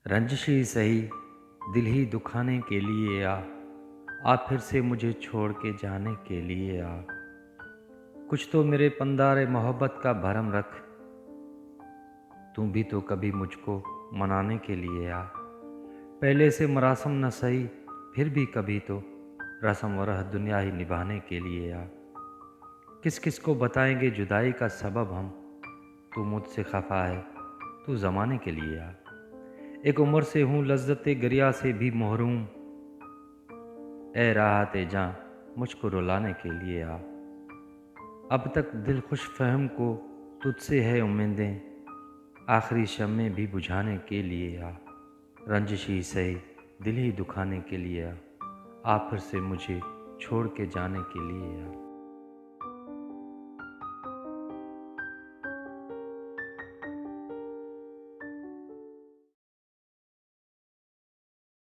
रंजिश ही सही दिल ही दुखाने के लिए आ फिर से मुझे छोड़ के जाने के लिए आ। कुछ तो मेरे पंदारे मोहब्बत का भरम रख, तू भी तो कभी मुझको मनाने के लिए आ। पहले से मरासम न सही फिर भी कभी तो रस्म वरह दुनिया ही निभाने के लिए आ। किस किस को बताएंगे जुदाई का सबब हम, तू मुझसे खफा है तू ज़माने के लिए आ। एक उम्र से हूँ लज्जत गरिया से भी महरूम, ए राहते जां मुझको रुलाने के लिए आ। अब तक दिल खुश फहम को तुझसे है उम्मीदें, आखिरी शम्मे भी बुझाने के लिए आ। रंजिश ही सही दिल ही दुखाने के लिए आ फिर से मुझे छोड़ के जाने के लिए आ।